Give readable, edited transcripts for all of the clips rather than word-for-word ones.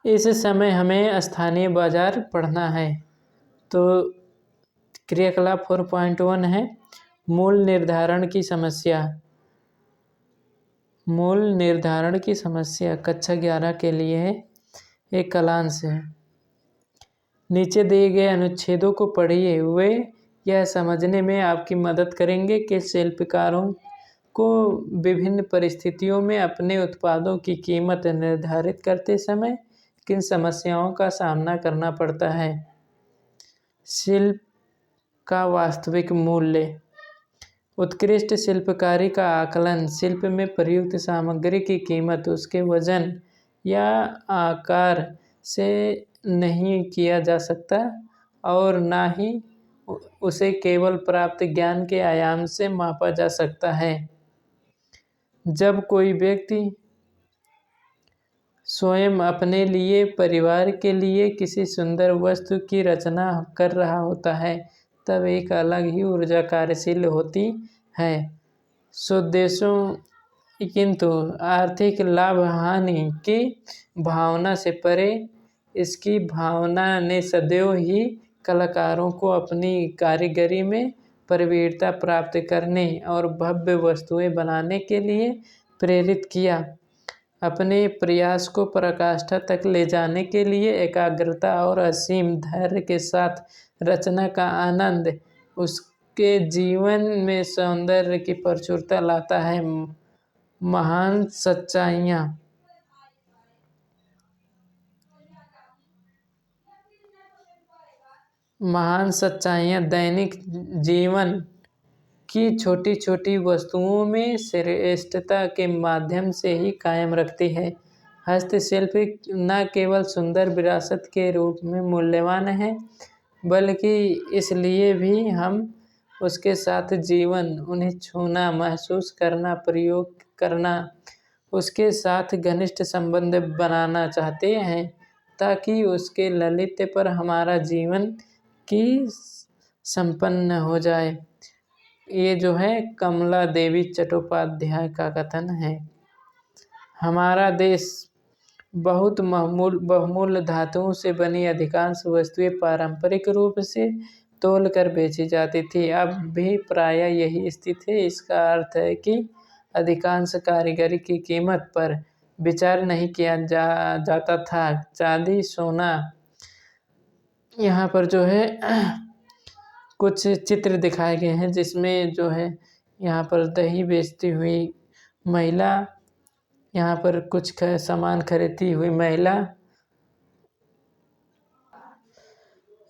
इस समय हमें स्थानीय बाजार पढ़ना है। तो क्रियाकलाप 4.1 है मूल निर्धारण की समस्या। मूल निर्धारण की समस्या कक्षा 11 के लिए है, एक कलांश है। नीचे दिए गए अनुच्छेदों को पढ़िए, वे यह समझने में आपकी मदद करेंगे कि शिल्पकारों को विभिन्न परिस्थितियों में अपने उत्पादों की कीमत निर्धारित करते समय किन समस्याओं का सामना करना पड़ता है। शिल्प का वास्तविक मूल्य। उत्कृष्ट शिल्पकारी का आकलन शिल्प में प्रयुक्त सामग्री की कीमत उसके वजन या आकार से नहीं किया जा सकता और ना ही उसे केवल प्राप्त ज्ञान के आयाम से मापा जा सकता है। जब कोई व्यक्ति स्वयं अपने लिए, परिवार के लिए किसी सुंदर वस्तु की रचना कर रहा होता है, तब एक अलग ही ऊर्जा कार्यशील होती है। स्वोद्देश्यों किंतु आर्थिक लाभ हानि की भावना से परे, इसकी भावना ने सदैव ही कलाकारों को अपनी कारीगरी में प्रवीणता प्राप्त करने और भव्य वस्तुएं बनाने के लिए प्रेरित किया। अपने प्रयास को पराकाष्ठा तक ले जाने के लिए एकाग्रता और असीम धैर्य के साथ रचना का आनंद उसके जीवन में सौंदर्य की प्रचुरता लाता है। महान सच्चाइयाँ। महान सच्चाइयाँ दैनिक जीवन की छोटी छोटी वस्तुओं में श्रेष्ठता के माध्यम से ही कायम रखती है। हस्तशिल्प न केवल सुंदर विरासत के रूप में मूल्यवान है, बल्कि इसलिए भी हम उसके साथ जीवन, उन्हें छूना, महसूस करना, प्रयोग करना, उसके साथ घनिष्ठ संबंध बनाना चाहते हैं, ताकि उसके ललित्य पर हमारा जीवन की संपन्न हो जाए। ये जो है कमला देवी चट्टोपाध्याय का कथन है। हमारा देश बहुत बहुमूल्य धातुओं से बनी अधिकांश वस्तुएं पारंपरिक रूप से तौल कर बेची जाती थी। अब भी प्रायः यही स्थिति है। इसका अर्थ है कि अधिकांश कारीगरी की कीमत पर विचार नहीं किया जाता था। चांदी, सोना, यहाँ पर जो है कुछ चित्र दिखाए गए हैं, जिसमें जो है यहाँ पर दही बेचती हुई महिला, यहाँ पर कुछ सामान खरीदती हुई महिला,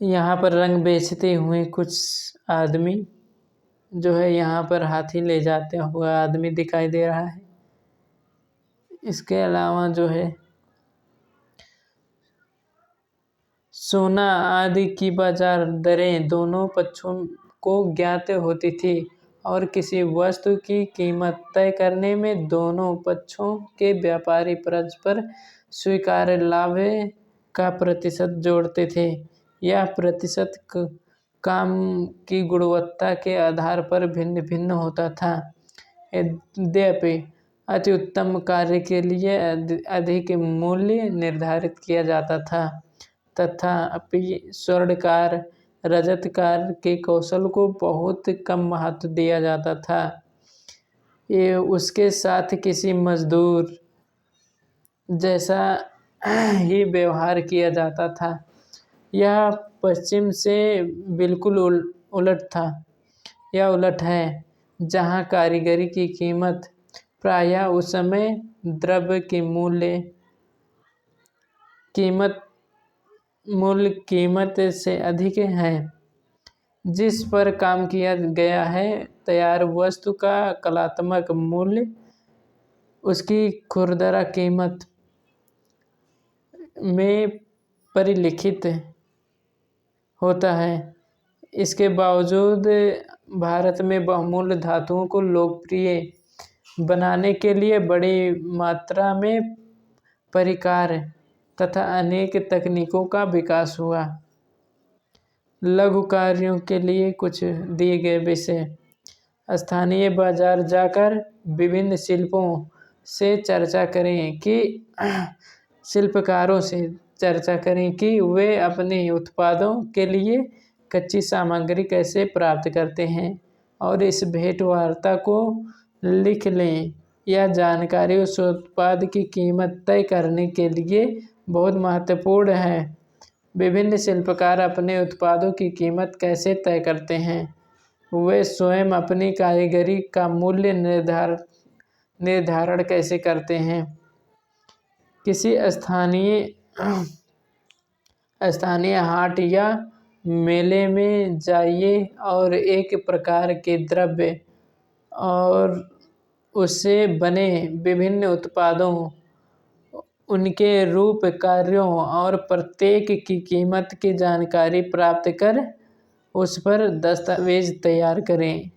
यहाँ पर रंग बेचते हुए कुछ आदमी, जो है यहाँ पर हाथी ले जाते हुआ आदमी दिखाई दे रहा है। इसके अलावा जो है सोना आदि की बाजार दरें दोनों पक्षों को ज्ञात होती थी और किसी वस्तु की कीमत तय करने में दोनों पक्षों के व्यापारी परस्पर स्वीकार्य लाभ का प्रतिशत जोड़ते थे। यह प्रतिशत काम की गुणवत्ता के आधार पर भिन्न भिन्न होता था। यद्यपि अति उत्तम कार्य के लिए अधिक मूल्य निर्धारित किया जाता था, तथापि स्वर्णकार, रजतकार के कौशल को बहुत कम महत्व दिया जाता था। ये उसके साथ किसी मजदूर जैसा ही व्यवहार किया जाता था। यह पश्चिम से बिल्कुल उलट था। यह उलट है, जहाँ कारीगरी की कीमत प्रायः उस समय द्रव्य की मूल कीमत से अधिक है जिस पर काम किया गया है। तैयार वस्तु का कलात्मक मूल्य उसकी खुरदरा कीमत में परिलिखित होता है। इसके बावजूद भारत में बहुमूल्य धातुओं को लोकप्रिय बनाने के लिए बड़ी मात्रा में परिकार तथा अनेक तकनीकों का विकास हुआ। लघु कार्यों के लिए कुछ दिए गए विषय। स्थानीय बाजार जाकर विभिन्न शिल्पों से चर्चा करें कि शिल्पकारों से चर्चा करें कि वे अपने उत्पादों के लिए कच्ची सामग्री कैसे प्राप्त करते हैं और इस भेंट वार्ता को लिख लें। यह जानकारी उस उत्पाद की कीमत तय करने के लिए बहुत महत्वपूर्ण है। विभिन्न शिल्पकार अपने उत्पादों की कीमत कैसे तय करते हैं? वे स्वयं अपनी कारीगरी का मूल्य निर्धारण कैसे करते हैं? किसी स्थानीय हाट या मेले में जाइए और एक प्रकार के द्रव्य और उससे बने विभिन्न उत्पादों, उनके रूप, कार्यों और प्रत्येक की कीमत की जानकारी प्राप्त कर उस पर दस्तावेज तैयार करें।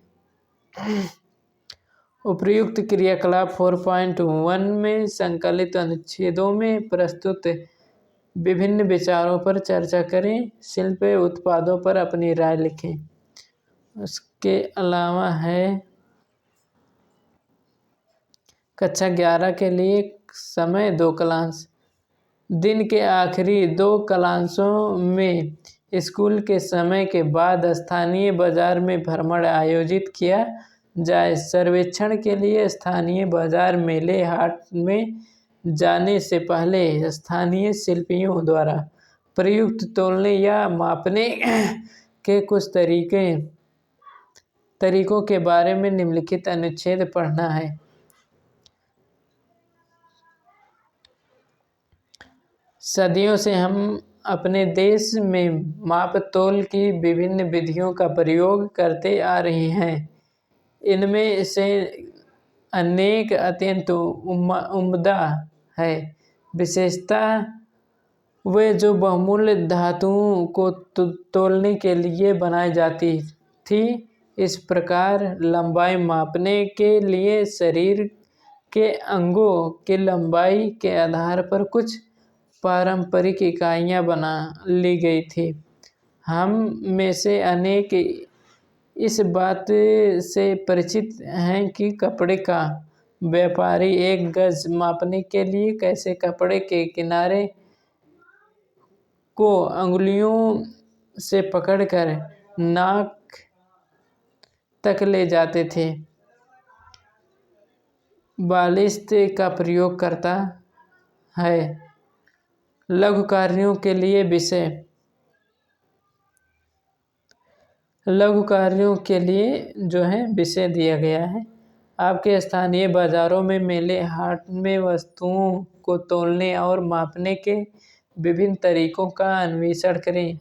उपर्युक्त क्रियाकलाप 4.1 में संकलित अनुच्छेदों में प्रस्तुत विभिन्न विचारों पर चर्चा करें। शिल्प उत्पादों पर अपनी राय लिखें। उसके अलावा है कक्षा 11 के लिए समय 2 क्लास। दिन के आखिरी 2 क्लासों में स्कूल के समय के बाद स्थानीय बाजार में भ्रमण आयोजित किया जाए। सर्वेक्षण के लिए स्थानीय बाजार, मेले, हाट में जाने से पहले स्थानीय शिल्पियों द्वारा प्रयुक्त तौलने या मापने के कुछ तरीकों के बारे में निम्नलिखित अनुच्छेद पढ़ना है। सदियों से हम अपने देश में माप तौल की विभिन्न विधियों का प्रयोग करते आ रहे हैं। इनमें से अनेक अत्यंत उम्दा है। विशेषता वे जो बहुमूल्य धातुओं को तौलने के लिए बनाई जाती थी। इस प्रकार लंबाई मापने के लिए शरीर के अंगों की लंबाई के आधार पर कुछ पारंपरिक इकाइयाँ बना ली गई थी। हम में से अनेक इस बात से परिचित हैं कि कपड़े का व्यापारी एक गज मापने के लिए कैसे कपड़े के किनारे को अंगुलियों से पकड़कर नाक तक ले जाते थे। बालिश्त का प्रयोग करता है। लघु कार्यों के लिए विषय। लघु कार्यों के लिए जो है विषय दिया गया है। आपके स्थानीय बाज़ारों में, मेले, हाट में वस्तुओं को तौलने और मापने के विभिन्न तरीकों का अन्वेषण करें।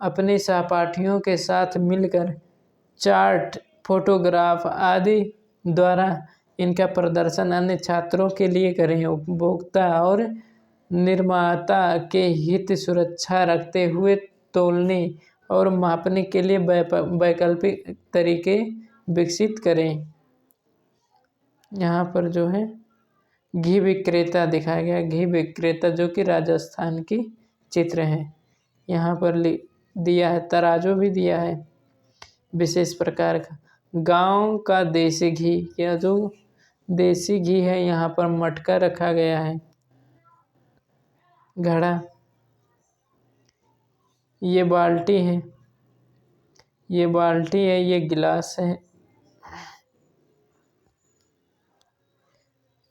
अपने सहपाठियों के साथ मिलकर चार्ट, फोटोग्राफ आदि द्वारा इनका प्रदर्शन अन्य छात्रों के लिए करें। उपभोक्ता और निर्माता के हित सुरक्षा रखते हुए तौलने और मापने के लिए वैकल्पिक तरीके विकसित करें। यहाँ पर जो है घी विक्रेता दिखाया गया। घी विक्रेता जो कि राजस्थान की चित्र है। यहाँ पर दिया है, तराजू भी दिया है विशेष प्रकार का। गांव का देसी घी, या जो देसी घी है, यहाँ पर मटका रखा गया है। घड़ा, ये बाल्टी है, ये बाल्टी है, ये गिलास है।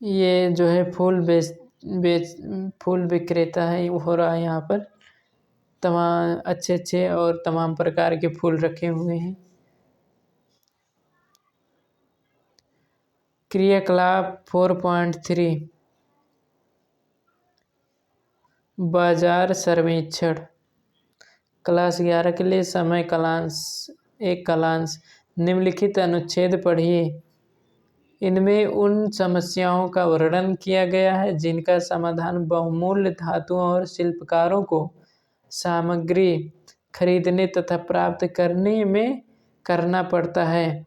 ये जो है फूल विक्रेता है, हो रहा है। यहाँ पर तमाम अच्छे और तमाम प्रकार के फूल रखे हुए हैं। क्रियाकलाप 4.3 बाजार सर्वेक्षण। क्लास 11 के लिए समय 1 क्लास। निम्नलिखित अनुच्छेद पढ़िए। इनमें उन समस्याओं का वर्णन किया गया है जिनका समाधान बहुमूल्य धातुओं और शिल्पकारों को सामग्री खरीदने तथा प्राप्त करने में करना पड़ता है।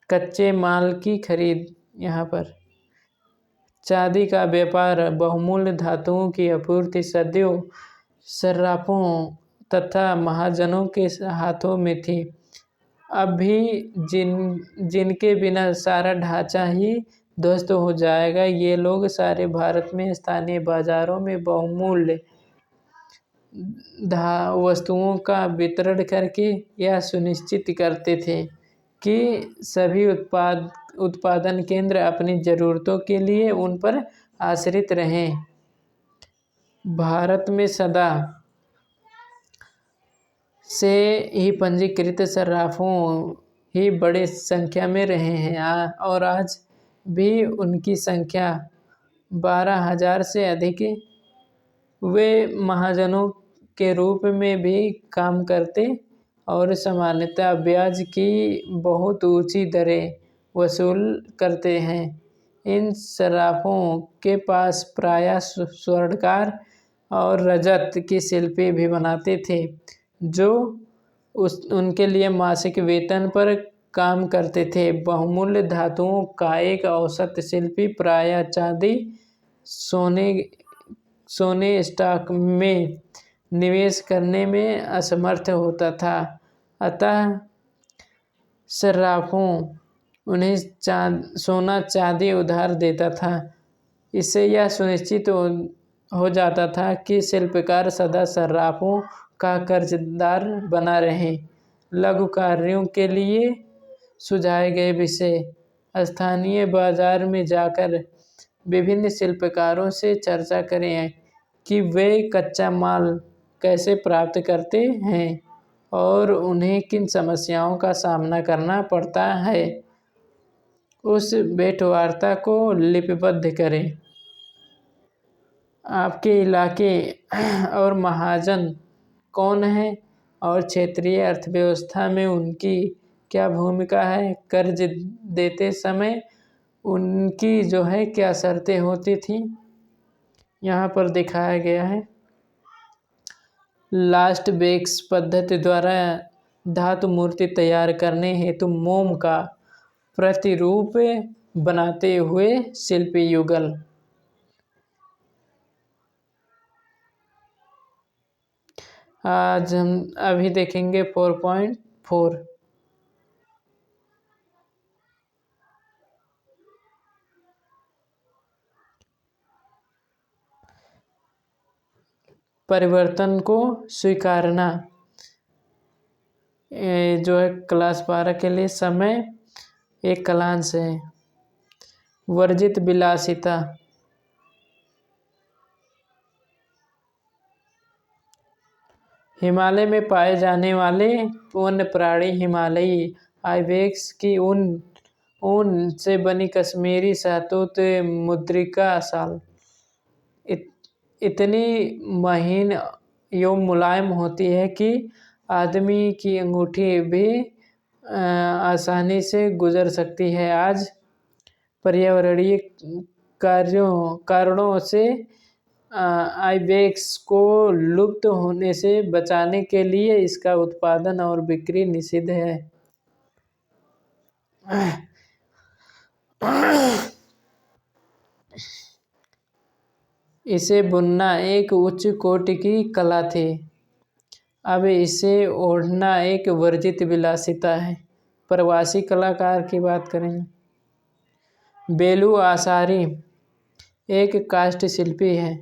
कच्चे माल की खरीद। यहाँ पर चांदी का व्यापार, बहुमूल्य धातुओं की आपूर्ति सदियों सर्राफों तथा महाजनों के हाथों में थी। अब भी जिनके बिना सारा ढांचा ही ध्वस्त हो जाएगा। ये लोग सारे भारत में स्थानीय बाजारों में बहुमूल्य वस्तुओं का वितरण करके यह सुनिश्चित करते थे कि सभी उत्पादन केंद्र अपनी ज़रूरतों के लिए उन पर आश्रित रहें। भारत में सदा से ही पंजीकृत सर्राफों ही बड़ी संख्या में रहे हैं और आज भी उनकी संख्या 12,000 से अधिक है। वे महाजनों के रूप में भी काम करते और सामान्यतः ब्याज की बहुत ऊंची दरें वसूल करते हैं। इन सर्राफों के पास प्रायः स्वर्णकार और रजत की शिल्पी भी बनाते थे, जो उनके लिए मासिक वेतन पर काम करते थे। बहुमूल्य धातुओं का एक औसत शिल्पी प्रायः चांदी, सोने स्टॉक में निवेश करने में असमर्थ होता था, अतः सर्राफों उन्हें सोना चांदी उधार देता था। इससे यह सुनिश्चित हो जाता था कि शिल्पकार सदा सर्राफों का कर्जदार बना रहे। लघु कार्यों के लिए सुझाए गए विषय: स्थानीय बाजार में जाकर विभिन्न शिल्पकारों से चर्चा करें कि वे कच्चा माल कैसे प्राप्त करते हैं और उन्हें किन समस्याओं का सामना करना पड़ता है। उस भेंटवार्ता को लिपिबद्ध करें। आपके इलाके और महाजन कौन है और क्षेत्रीय अर्थव्यवस्था में उनकी क्या भूमिका है। कर्ज देते समय उनकी क्या शर्तें होती थी, यहाँ पर दिखाया गया है। लास्ट बेक्स पद्धति द्वारा धातु मूर्ति तैयार करने हेतु मोम का प्रतिरूप बनाते हुए शिल्पी युगल। आज हम अभी देखेंगे 4.4। परिवर्तन को स्वीकारना। क्लास 12 के लिए समय एक कलांश है। वर्जित विलासिता। हिमालय में पाए जाने वाले वन्य प्राणी हिमालयी आइबेक्स की ऊन से बनी कश्मीरी शहतूत मुद्रिका शाल इतनी महीन एवं मुलायम होती है कि आदमी की अंगूठी भी आसानी से गुजर सकती है। आज पर्यावरणीय कारणों से आइबेक्स को लुप्त होने से बचाने के लिए इसका उत्पादन और बिक्री निषिद्ध है। इसे बुनना एक उच्च कोटि की कला थी। अब इसे ओढ़ना एक वर्जित विलासिता है। प्रवासी कलाकार की बात करेंगे। बेलू आसारी एक काष्ठ शिल्पी है।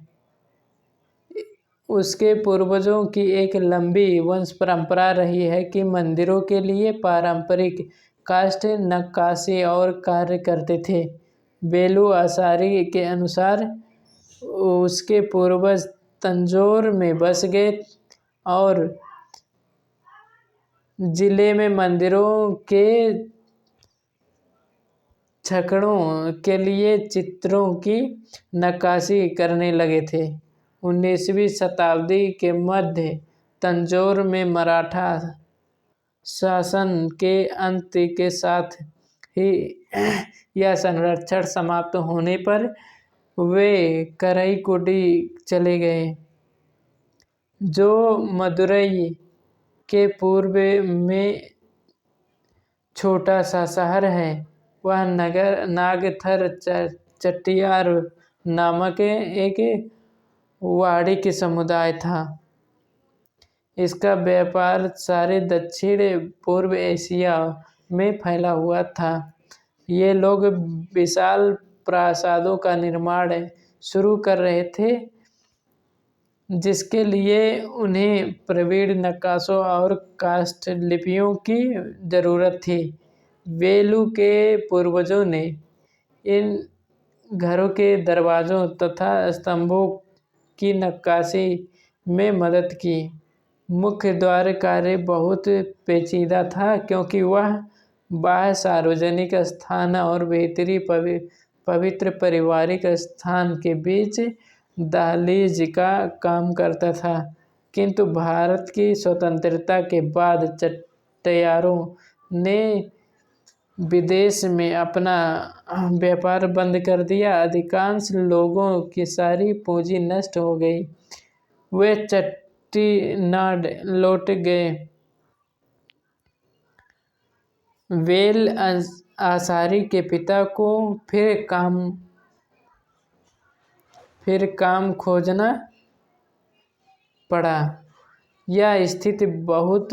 उसके पूर्वजों की एक लंबी वंश परंपरा रही है कि मंदिरों के लिए पारंपरिक काष्ठ नक्काशी और कार्य करते थे। बेलू आसारी के अनुसार उसके पूर्वज तंजौर में बस गए और जिले में मंदिरों के छकड़ों के लिए चित्रों की नक्काशी करने लगे थे। 19वीं शताब्दी के मध्य तंजौर में मराठा शासन के अंत के साथ ही यह संरक्षण समाप्त होने पर वे कराईकुडी चले गए, जो मदुरई के पूर्व में छोटा सा शहर है। वह नागथर चट्टियार नामक एक वाणिज्य समुदाय था। इसका व्यापार सारे दक्षिण पूर्व एशिया में फैला हुआ था। ये लोग विशाल प्रासादों का निर्माण शुरू कर रहे थे, जिसके लिए उन्हें प्रवीण नक्काशों और काष्ठलिपियों की जरूरत थी। वेलू के पूर्वजों ने इन घरों के दरवाजों तथा स्तंभों की नक्काशी में मदद की। मुख्य द्वार कार्य बहुत पेचीदा था, क्योंकि वह बाह्य सार्वजनिक स्थान और भीतरी पवित्र पारिवारिक स्थान के बीच दहलीज का काम करता था। किंतु भारत की स्वतंत्रता के बाद चट्टियारों ने विदेश में अपना व्यापार बंद कर दिया। अधिकांश लोगों की सारी पूंजी नष्ट हो गई। वे चट्टीनाड लौट गए। वेल आसारी के पिता को फिर काम खोजना पड़ा। यह स्थिति बहुत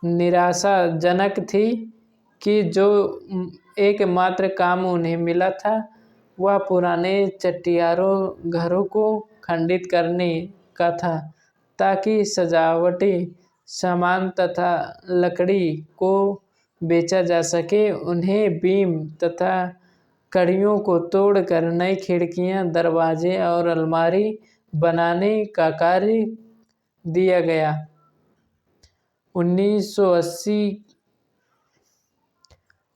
निराशाजनक थी कि जो एकमात्र काम उन्हें मिला था वह पुराने चट्टियारों घरों को खंडित करने का था, ताकि सजावटी सामान तथा लकड़ी को बेचा जा सके। उन्हें बीम तथा कड़ियों को तोड़कर नई खिड़कियां, दरवाजे और अलमारी बनाने का कार्य दिया गया।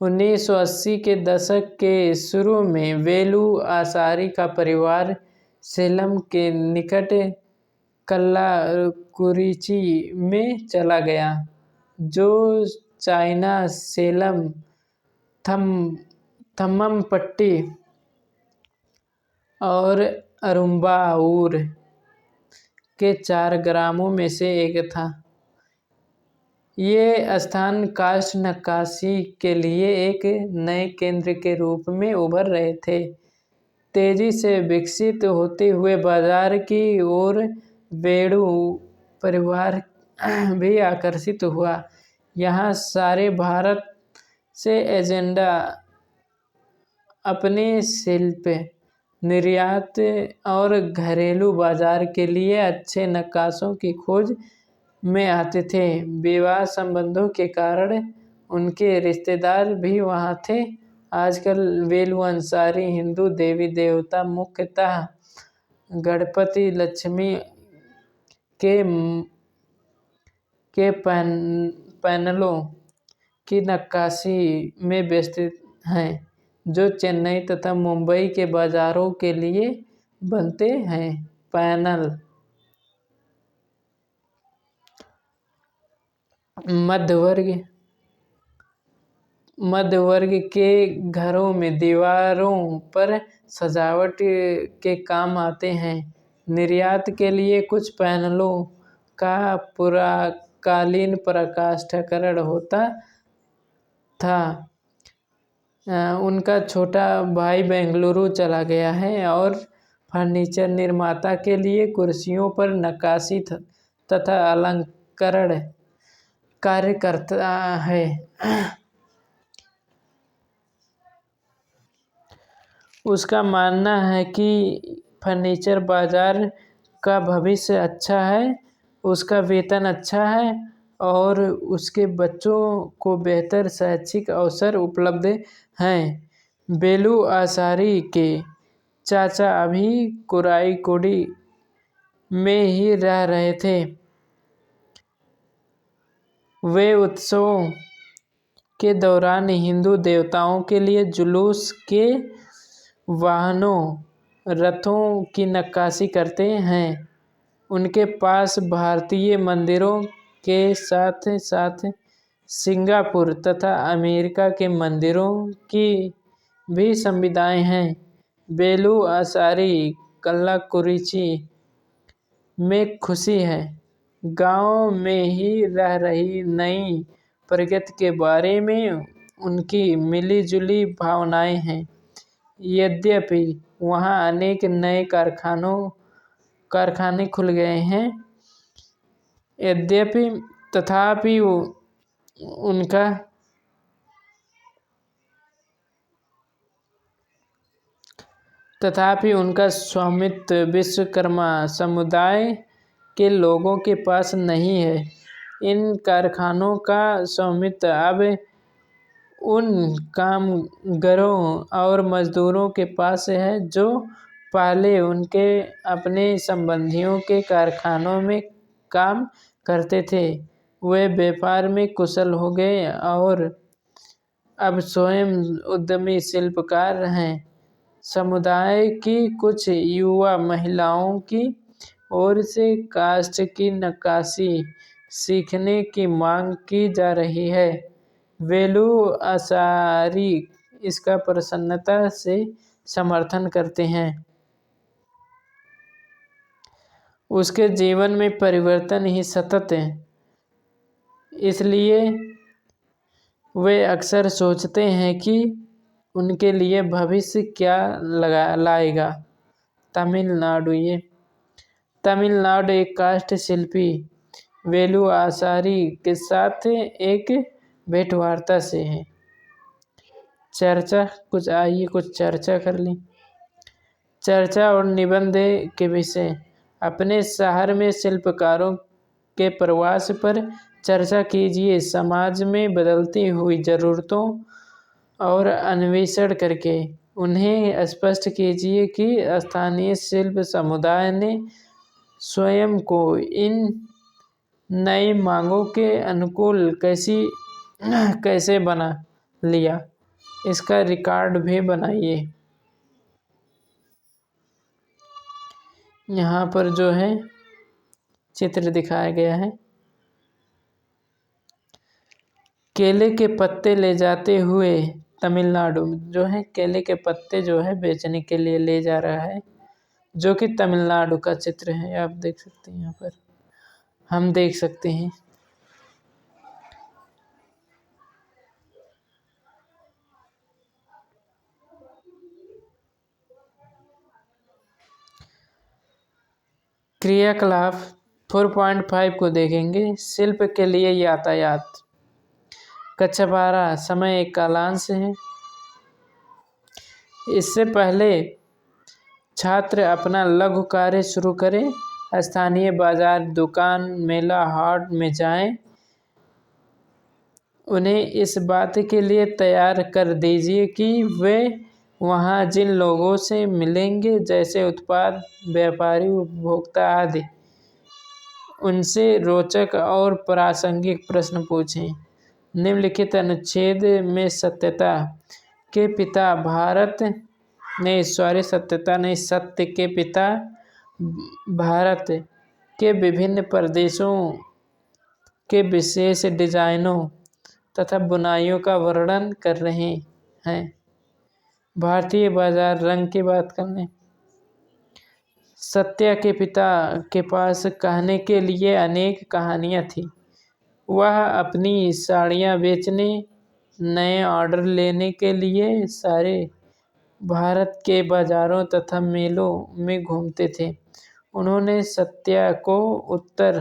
1980 के दशक के शुरू में वेलू आसारी का परिवार सेलम के निकट कल्लाकुरिची में चला गया, जो चाइना सेलम थम्ममपट्टी और अरुम्बावूर के 4 ग्रामों में से एक था। ये स्थान काष्ठ नक्काशी के लिए एक नए केंद्र के रूप में उभर रहे थे। तेजी से विकसित होते हुए बाजार की ओर वेलू परिवार भी आकर्षित हुआ। यहाँ सारे भारत से एजेंडा अपने शिल्प, निर्यात और घरेलू बाजार के लिए अच्छे नक्काशों की खोज में आते थे। विवाह संबंधों के कारण उनके रिश्तेदार भी वहाँ थे। आजकल वेलू अंसारी हिंदू देवी देवता, मुख्यतः गणपति लक्ष्मी के पैनलों की नक्काशी में व्यस्त हैं, जो चेन्नई तथा मुंबई के बाजारों के लिए बनते हैं। पैनल मध्य वर्ग के घरों में दीवारों पर सजावट के काम आते हैं। निर्यात के लिए कुछ पैनलों का पुराकालीन प्रकाशकरण होता था। उनका छोटा भाई बेंगलुरु चला गया है और फर्नीचर निर्माता के लिए कुर्सियों पर नक्काशी तथा अलंकरण कार्य करता है। उसका मानना है कि फर्नीचर बाजार का भविष्य अच्छा है, उसका वेतन अच्छा है और उसके बच्चों को बेहतर शैक्षिक अवसर उपलब्ध हैं। वेलू आसारी के चाचा अभी कुराईकोडी में ही रह रहे थे। वे उत्सवों के दौरान हिंदू देवताओं के लिए जुलूस के वाहनों, रथों की नक्काशी करते हैं। उनके पास भारतीय मंदिरों के साथ साथ सिंगापुर तथा अमेरिका के मंदिरों की भी संविधाएं हैं। वेलू आसारी कल्लाकुरिची में खुशी है। गांव में ही रह रही नई प्रगति के बारे में उनकी मिली-जुली भावनाएं हैं। यद्यपि वहां अनेक नए कारखाने खुल गए हैं, तथापि उनका तथापि उनका स्वामित्व विश्वकर्मा समुदाय के लोगों के पास नहीं है। इन कारखानों का स्वामित्व अब उन कामगारों और मजदूरों के पास है जो पहले उनके अपने संबंधियों के कारखानों में काम करते थे। वे व्यापार में कुशल हो गए और अब स्वयं उद्यमी शिल्पकार हैं। समुदाय की कुछ युवा महिलाओं की ओर से काष्ठ की नक्काशी सीखने की मांग की जा रही है। वेलु आचारी इसका प्रसन्नता से समर्थन करते हैं। उसके जीवन में परिवर्तन ही सतत है, इसलिए वे अक्सर सोचते हैं कि उनके लिए भविष्य क्या लाएगा। तमिलनाडु एक काष्ठ शिल्पी वेलु आचारी के साथ एक भेंटवार्ता से है। कुछ चर्चा कर ली। चर्चा और निबंध के विषय। अपने शहर में शिल्पकारों के प्रवास पर चर्चा कीजिए। समाज में बदलती हुई ज़रूरतों और अन्वेषण करके उन्हें स्पष्ट कीजिए कि स्थानीय शिल्प समुदाय ने स्वयं को इन नई मांगों के अनुकूल कैसे बना लिया। इसका रिकॉर्ड भी बनाइए। यहाँ पर जो है चित्र दिखाया गया है। केले के पत्ते ले जाते हुए तमिलनाडु जो है केले के पत्ते जो है बेचने के लिए ले जा रहा है, जो कि तमिलनाडु का चित्र है। आप देख सकते हैं, यहाँ पर हम देख सकते हैं। क्रियाकलाप 4.5 को देखेंगे। शिल्प के लिए यातायात। कक्षा 12 समय एक कालांश है। इससे पहले छात्र अपना लघु कार्य शुरू करें। स्थानीय बाजार, दुकान, मेला, हाट में जाएं। उन्हें इस बात के लिए तैयार कर दीजिए कि वे वहां जिन लोगों से मिलेंगे, जैसे उत्पाद व्यापारी, उपभोक्ता आदि, उनसे रोचक और प्रासंगिक प्रश्न पूछें। निम्नलिखित अनुच्छेद में सत्यता के पिता सत्य के पिता भारत के विभिन्न प्रदेशों के विशेष डिजाइनों तथा बुनाइयों का वर्णन कर रहे हैं। भारतीय बाजार रंग की बात करने। सत्या के पिता के पास कहने के लिए अनेक कहानियाँ थीं। वह अपनी साड़ियाँ बेचने, नए ऑर्डर लेने के लिए सारे भारत के बाजारों तथा मेलों में घूमते थे। उन्होंने सत्या को उत्तर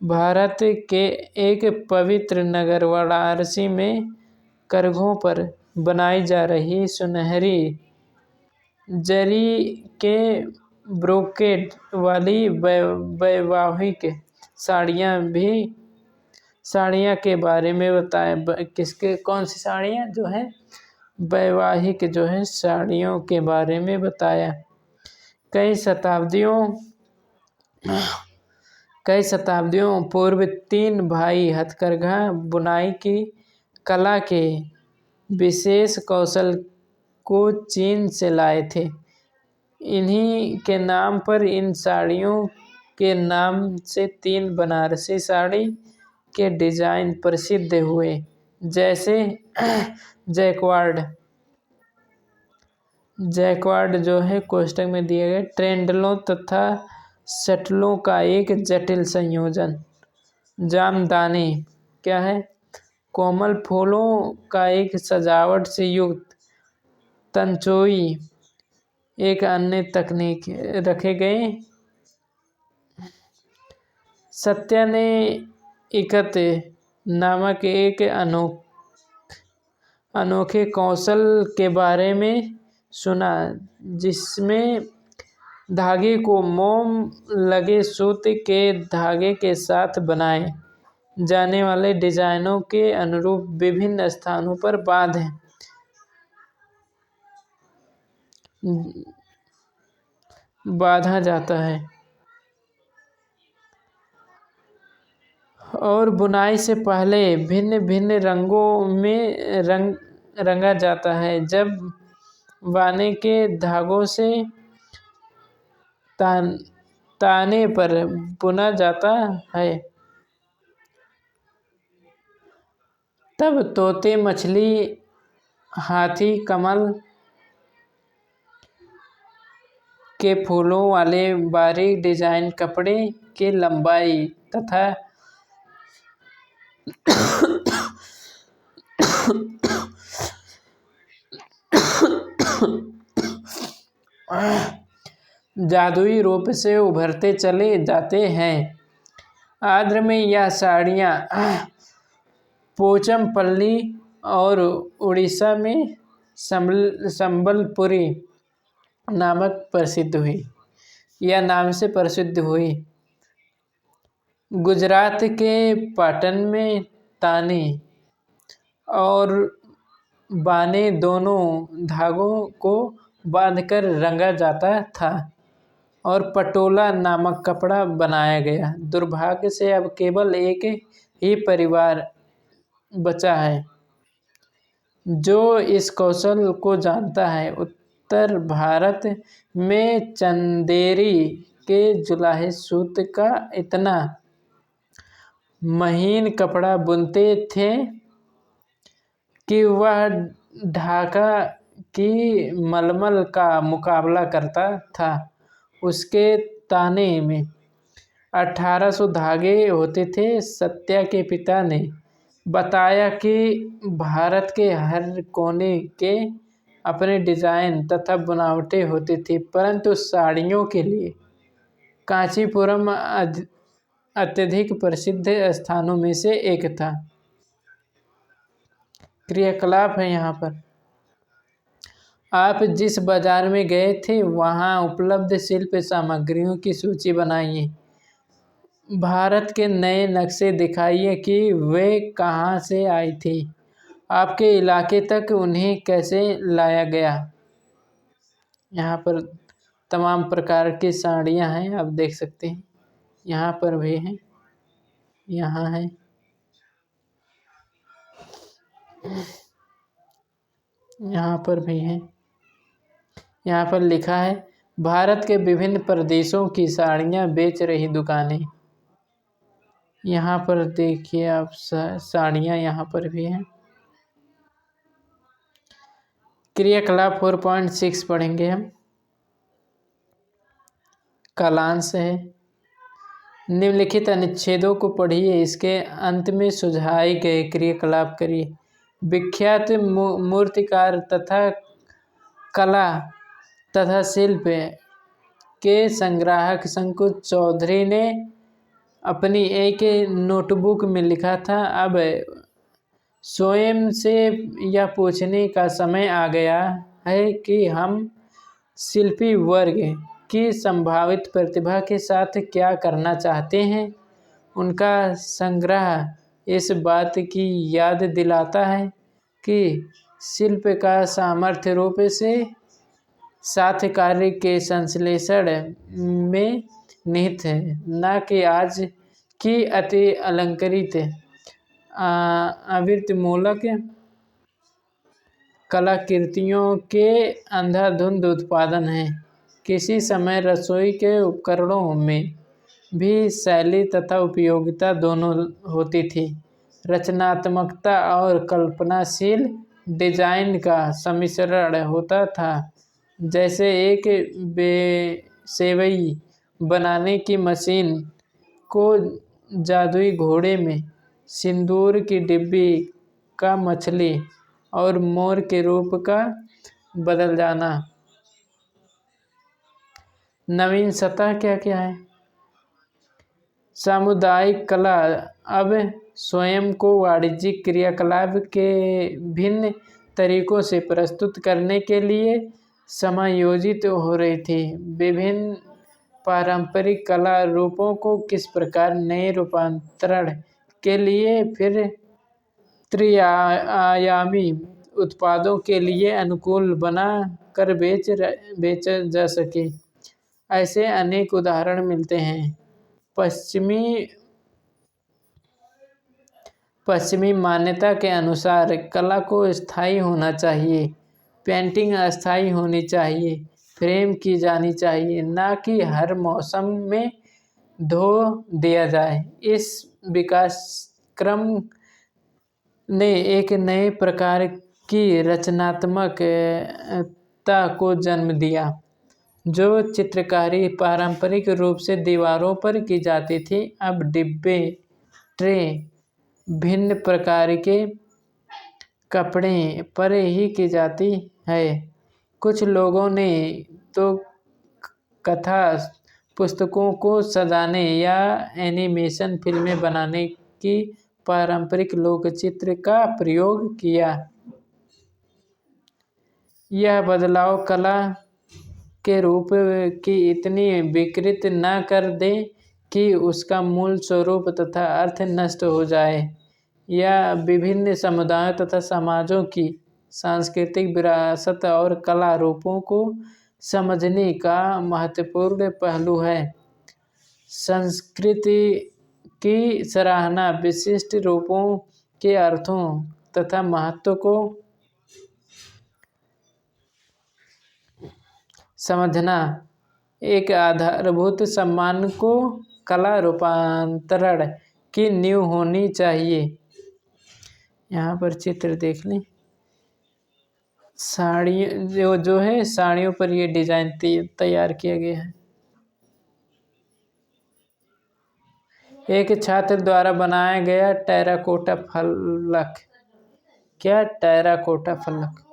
भारत के एक पवित्र नगर वाराणसी में करघों पर बनाई जा रही सुनहरी जरी के ब्रोकेड वाली वैवाहिक साड़ियाँ के बारे में बताया। कौन सी साड़ियाँ जो है वैवाहिक जो है साड़ियों के बारे में बताया। कई शताब्दियों पूर्व 3 भाई हथकरघा बुनाई की कला के विशेष कौशल को चीन से लाए थे। इन्हीं के नाम पर इन साड़ियों के नाम से 3 बनारसी साड़ी के डिजाइन प्रसिद्ध हुए, जैसे जैक्वार्ड जो है कोष्ठक में दिए गए ट्रेंडलों तथा शटलों का एक जटिल संयोजन। जामदानी क्या है? कोमल फूलों का एक सजावट से युक्त तंचोई एक अन्य तकनीक रखे गए। सत्या ने इकत नामक एक अनोखे कौशल के बारे में सुना, जिसमें धागे को मोम लगे सूत के धागे के साथ बनाए जाने वाले डिजाइनों के अनुरूप विभिन्न स्थानों पर बांधा जाता है और बुनाई से पहले भिन्न भिन्न रंगों में रंगा जाता है। जब बाने के धागों से ताने पर बुना जाता है, तब तोते, मछली, हाथी, कमल के फूलों वाले बारीक डिजाइन कपड़े की लंबाई तथा जादुई रूप से उभरते चले जाते हैं। आंध्र में यह साड़ियाँ पोचमपल्ली और उड़ीसा में संबलपुरी नाम से प्रसिद्ध हुई। गुजरात के पाटन में ताने और बाने दोनों धागों को बांधकर रंगा जाता था और पटोला नामक कपड़ा बनाया गया। दुर्भाग्य से अब केवल एक ही परिवार बचा है जो इस कौशल को जानता है। उत्तर भारत में चंदेरी के जुलाहे सूत का इतना महीन कपड़ा बुनते थे कि वह ढाका की मलमल का मुकाबला करता था। उसके ताने में 1800 धागे होते थे। सत्या के पिता ने बताया कि भारत के हर कोने के अपने डिजाइन तथा बनावटें होती थी, परंतु साड़ियों के लिए कांचीपुरम अत्यधिक प्रसिद्ध स्थानों में से एक था। क्रियाकलाप है यहाँ पर। आप जिस बाजार में गए थे वहाँ उपलब्ध शिल्प सामग्रियों की सूची बनाइए। भारत के नए नक्शे दिखाइए कि वे कहाँ से आई थी। आपके इलाके तक उन्हें कैसे लाया गया। यहाँ पर तमाम प्रकार की साड़ियाँ हैं, आप देख सकते हैं। यहाँ पर भी हैं, यहाँ है, यहाँ पर भी हैं। यहाँ पर लिखा है भारत के विभिन्न प्रदेशों की साड़ियाँ बेच रही दुकानें। यहाँ पर देखिए आप साड़ियाँ यहाँ पर भी हैं। क्रियाकलाप 4.6 पढ़ेंगे हम। कालांश है। निम्नलिखित अनुच्छेदों को पढ़िए, इसके अंत में सुझाए गए क्रियाकलाप करिए। विख्यात मूर्तिकार तथा कला तथा शिल्प के संग्राहक शंकु चौधरी ने अपनी एक नोटबुक में लिखा था, अब स्वयं से यह पूछने का समय आ गया है कि हम शिल्पी वर्ग की संभावित प्रतिभा के साथ क्या करना चाहते हैं। उनका संग्रह इस बात की याद दिलाता है कि शिल्प का सामर्थ्य रूप से साथ कार्य के संश्लेषण में निहित है, न कि आज की अति अलंकृत आवृत्तिमूलक कलाकृतियों के अंधाधुंध उत्पादन है। किसी समय रसोई के उपकरणों में भी शैली तथा उपयोगिता दोनों होती थी। रचनात्मकता और कल्पनाशील डिजाइन का सम्मिश्रण होता था, जैसे एक सेवई बनाने की मशीन को जादुई घोड़े में सिंदूर की डिब्बी का मछली और मोर के रूप का बदल जाना। नवीन सतह क्या क्या है। सामुदायिक कला अब स्वयं को वाणिज्यिक क्रियाकलाप के भिन्न तरीकों से प्रस्तुत करने के लिए समायोजित हो रही थी। विभिन्न पारंपरिक कला रूपों को किस प्रकार नए रूपांतरण के लिए फिर त्रिआयामी उत्पादों के लिए अनुकूल बना कर बेचा जा सके, ऐसे अनेक उदाहरण मिलते हैं। पश्चिमी मान्यता के अनुसार कला को स्थायी होना चाहिए, पेंटिंग अस्थायी होनी चाहिए, फ्रेम की जानी चाहिए, ना कि हर मौसम में धो दिया जाए। इस विकास क्रम ने एक नए प्रकार की रचनात्मकता को जन्म दिया, जो चित्रकारी पारंपरिक रूप से दीवारों पर की जाती थी, अब डिब्बे, ट्रे, भिन्न प्रकार के कपड़े पर ही की जाती है। कुछ लोगों ने तो कथा पुस्तकों को सजाने या एनिमेशन फिल्में बनाने की पारंपरिक लोकचित्र का प्रयोग किया। यह बदलाव कला के रूप की इतनी विकृत न कर दे कि उसका मूल स्वरूप तथा अर्थ नष्ट हो जाए, या विभिन्न समुदायों तथा समाजों की सांस्कृतिक विरासत और कला रूपों को समझने का महत्वपूर्ण पहलू है। संस्कृति की सराहना, विशिष्ट रूपों के अर्थों तथा महत्व को समझना, एक आधारभूत सम्मान को कला रूपांतरण की नींव होनी चाहिए। यहाँ पर चित्र देख लें। साड़ी जो है, साड़ियों पर ये डिजाइन तैयार किया गया है। एक छात्र द्वारा बनाया गया टेराकोटा फलक। क्या टेराकोटा फलक?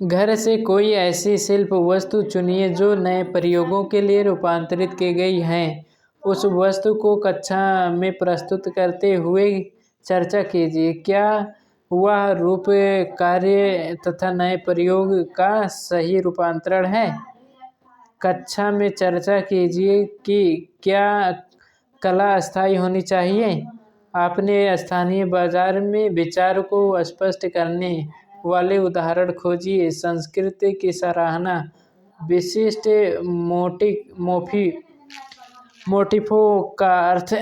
घर से कोई ऐसी शिल्प वस्तु चुनिए जो नए प्रयोगों के लिए रूपांतरित की गई है। उस वस्तु को कक्षा में प्रस्तुत करते हुए चर्चा कीजिए। क्या वह रूप, कार्य तथा नए प्रयोग का सही रूपांतरण है? कक्षा में चर्चा कीजिए कि क्या कला अस्थायी होनी चाहिए। अपने स्थानीय बाजार में विचार को स्पष्ट करने वाले उदाहरण खोजिए। संस्कृति की सराहना, विशिष्ट मोटिफों का अर्थ,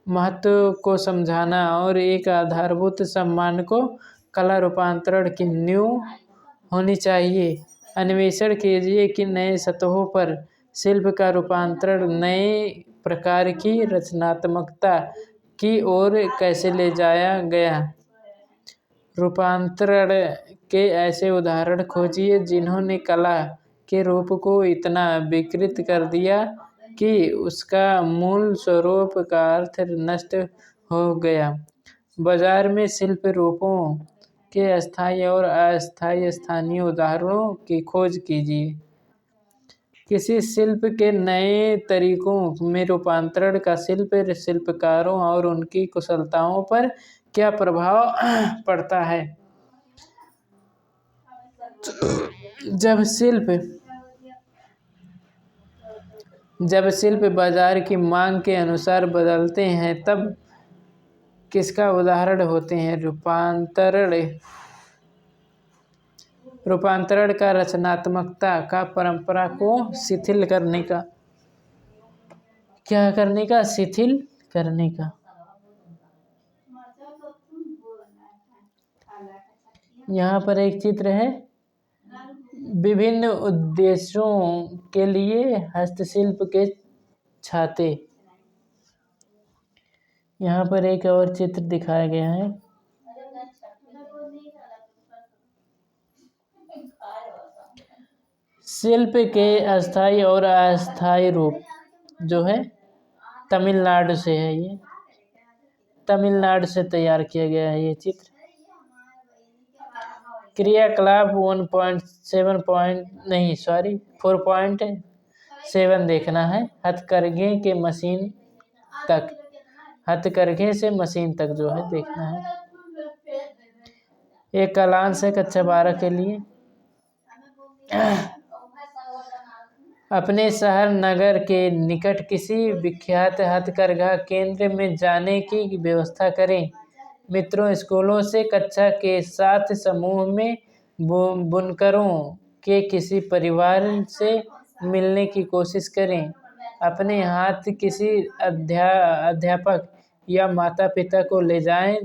महत्व को समझाना और एक आधारभूत सम्मान को कला रूपांतरण की नींव होनी चाहिए। अन्वेषण कीजिए कि नए सतहों पर शिल्प का रूपांतरण नए प्रकार की रचनात्मकता की ओर कैसे ले जाया गया। रूपांतरण के ऐसे उदाहरण खोजिए जिन्होंने कला के रूप को इतना विकृत कर दिया कि उसका मूल स्वरूप का अर्थ नष्ट हो गया। बाजार में शिल्प रूपों के स्थायी और अस्थायी स्थानीय उदाहरणों की खोज कीजिए। किसी शिल्प के नए तरीकों में रूपांतरण का शिल्पकारों और उनकी कुशलताओं पर क्या प्रभाव पड़ता है। जब शिल्प बाजार की मांग के अनुसार बदलते हैं तब किसका उदाहरण होते हैं। रूपांतरण का रचनात्मकता का परंपरा को शिथिल करने का। क्या करने का? शिथिल करने का। यहाँ पर एक चित्र है। विभिन्न उद्देश्यों के लिए हस्तशिल्प के छाते। यहाँ पर एक और चित्र दिखाया गया है। शिल्प के अस्थायी और अस्थायी रूप जो है तमिलनाडु से है। ये तमिलनाडु से तैयार किया गया है ये चित्र। क्रियाकलाप 4.7 7 देखना है। हथकरघे के मशीन तक, हथकरघे से मशीन तक जो है देखना है। एक कालांश है कक्षा 12 के लिए। अपने शहर नगर के निकट किसी विख्यात हथकरघा केंद्र में जाने की व्यवस्था करें। मित्रों, स्कूलों से कक्षा के 7 समूह में बुनकरों के किसी परिवार से मिलने की कोशिश करें। अपने हाथ किसी अध्यापक या माता पिता को ले जाएं।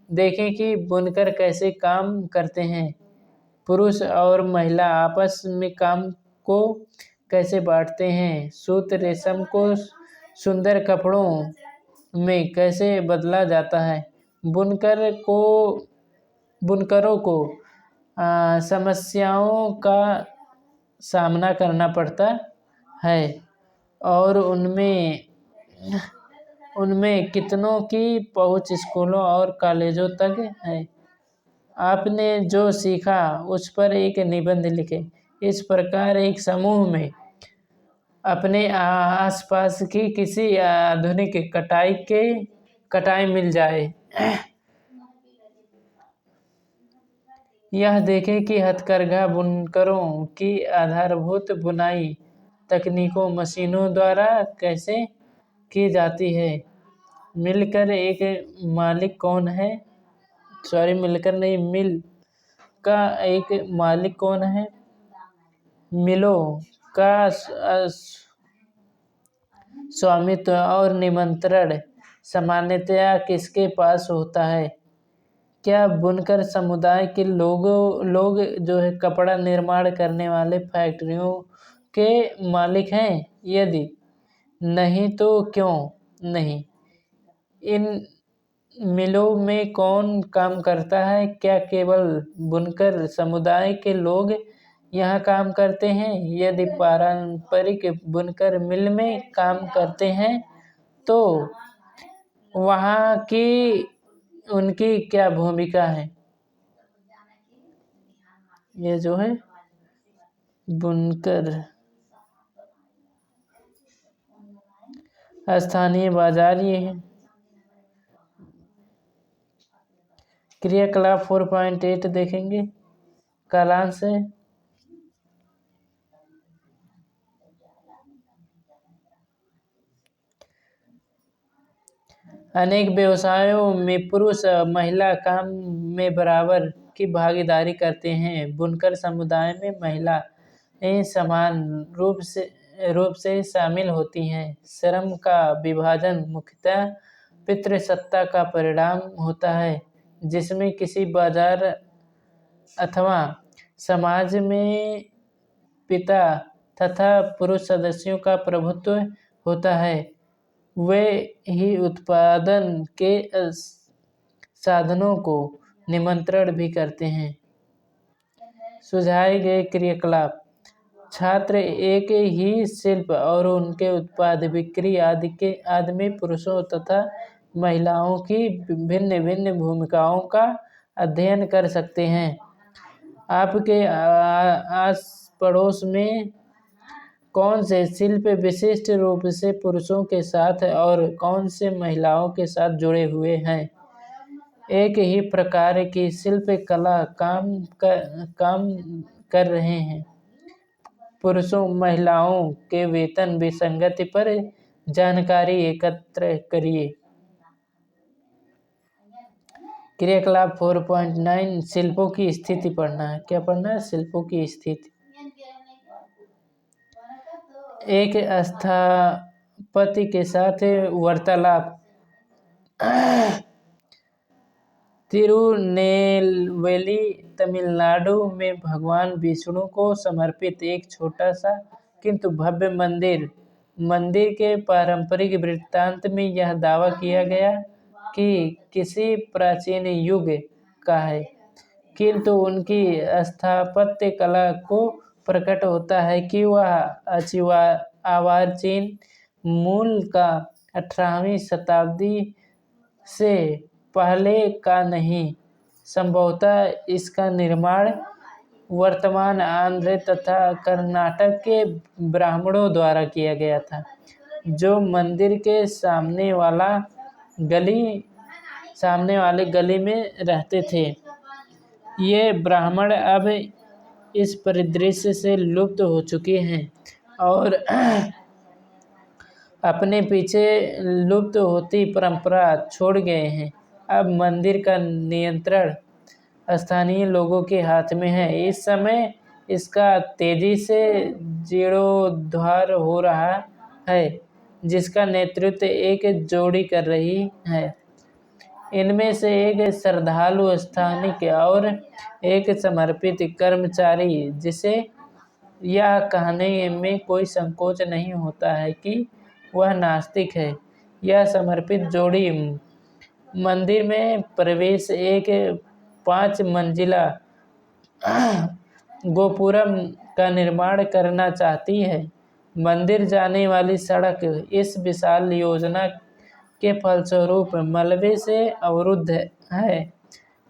देखें कि बुनकर कैसे काम करते हैं। पुरुष और महिला आपस में काम को कैसे बांटते हैं। सूत रेशम को सुंदर कपड़ों में कैसे बदला जाता है। बुनकरों को समस्याओं का सामना करना पड़ता है और उनमें कितनों की पहुंच स्कूलों और कॉलेजों तक है। आपने जो सीखा उस पर एक निबंध लिखें। इस प्रकार एक समूह में अपने आसपास की किसी आधुनिक कटाई मिल जाए। यह देखें कि हथकरघा बुनकरों की आधारभूत बुनाई तकनीकों मशीनों द्वारा कैसे की जाती है। मिलकर मिल का एक मालिक कौन है। मिलों का स्वामित्व और नियंत्रण सामान्यतया किसके पास होता है। क्या बुनकर समुदाय के लोग जो है कपड़ा निर्माण करने वाले फैक्ट्रियों के मालिक हैं। यदि नहीं तो क्यों नहीं। इन मिलों में कौन काम करता है। क्या केवल बुनकर समुदाय के लोग यहाँ काम करते हैं। यदि पारंपरिक बुनकर मिल में काम करते हैं तो वहाँ की उनकी क्या भूमिका है। ये जो है बुनकर स्थानीय बाजार ये है। क्रियाकलाप 4.8 देखेंगे। कालांश है। अनेक व्यवसायों में पुरुष महिला काम में बराबर की भागीदारी करते हैं। बुनकर समुदाय में महिलाएं समान रूप से शामिल होती हैं। श्रम का विभाजन मुख्यतः पितृसत्ता का परिणाम होता है, जिसमें किसी बाजार अथवा समाज में पिता तथा पुरुष सदस्यों का प्रभुत्व होता है। वे ही उत्पादन के साधनों को नियंत्रण भी करते हैं। सुझाए गए क्रियाकलाप। छात्र एक ही शिल्प और उनके उत्पाद बिक्री आदि में पुरुषों तथा महिलाओं की भिन्न भिन्न भूमिकाओं का अध्ययन कर सकते हैं। आपके आस पड़ोस में कौन से शिल्प विशिष्ट रूप से पुरुषों के साथ और कौन से महिलाओं के साथ जुड़े हुए हैं। एक ही प्रकार की शिल्प कला काम कर रहे हैं। पुरुषों महिलाओं के वेतन विसंगति पर जानकारी एकत्र करिए। क्रियाकलाप 4.9 शिल्पों की स्थिति पढ़ना है। क्या पढ़ना है। शिल्पों की स्थिति। एक स्थापति के साथ वार्तालाप। तिरुनेलवेली तमिलनाडु में भगवान विष्णु को समर्पित एक छोटा सा किंतु भव्य मंदिर के पारंपरिक वृत्तांत में यह दावा किया गया कि किसी प्राचीन युग का है, किंतु उनकी स्थापत्य कला को प्रकट होता है कि वह अर्वाचीन मूल का 18वीं शताब्दी से पहले का नहीं। संभवतः इसका निर्माण वर्तमान आंध्र तथा कर्नाटक के ब्राह्मणों द्वारा किया गया था, जो मंदिर के सामने वाले गली में रहते थे। ये ब्राह्मण अब इस परिदृश्य से लुप्त हो चुके हैं और अपने पीछे लुप्त होती परंपरा छोड़ गए हैं। अब मंदिर का नियंत्रण स्थानीय लोगों के हाथ में है। इस समय इसका तेजी से जीर्णोद्धार हो रहा है, जिसका नेतृत्व एक जोड़ी कर रही है। इनमें से एक श्रद्धालु स्थानिक और एक समर्पित कर्मचारी, जिसे यह कहने में कोई संकोच नहीं होता है कि वह नास्तिक है। यह समर्पित जोड़ी मंदिर में प्रवेश एक 5 मंजिला गोपुरम का निर्माण करना चाहती है। मंदिर जाने वाली सड़क इस विशाल योजना के फलस्वरूप मलबे से अवरुद्ध है,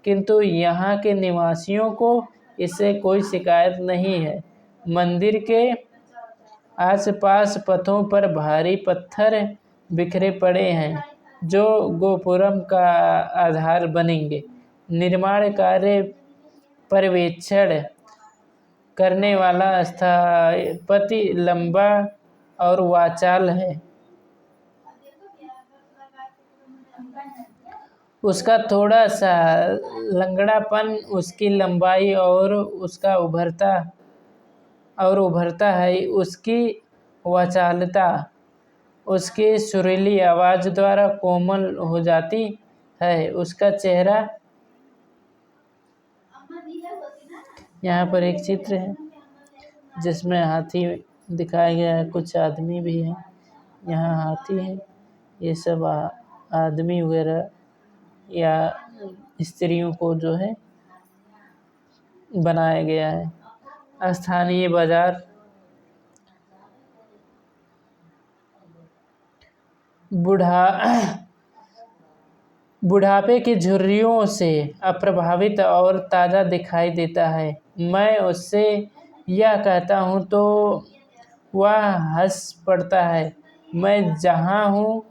किंतु यहाँ के निवासियों को इससे कोई शिकायत नहीं है। मंदिर के आसपास पथों पर भारी पत्थर बिखरे पड़े हैं, जो गोपुरम का आधार बनेंगे। निर्माण कार्य पर्यवेक्षण करने वाला स्थपति लंबा और वाचाल है। उसका थोड़ा सा लंगड़ापन उसकी लंबाई और उभरता है। उसकी वाचालता उसकी सुरीली आवाज़ द्वारा कोमल हो जाती है। उसका चेहरा, यहाँ पर एक चित्र है जिसमें हाथी दिखाया गया है, कुछ आदमी भी हैं। यहाँ हाथी है, ये सब आदमी वगैरह या स्त्रियों को जो है बनाया गया है। स्थानीय बाजार बुढ़ापे की झुर्रियों से अप्रभावित और ताज़ा दिखाई देता है। मैं उससे यह कहता हूँ तो वह हंस पड़ता है। मैं जहाँ हूँ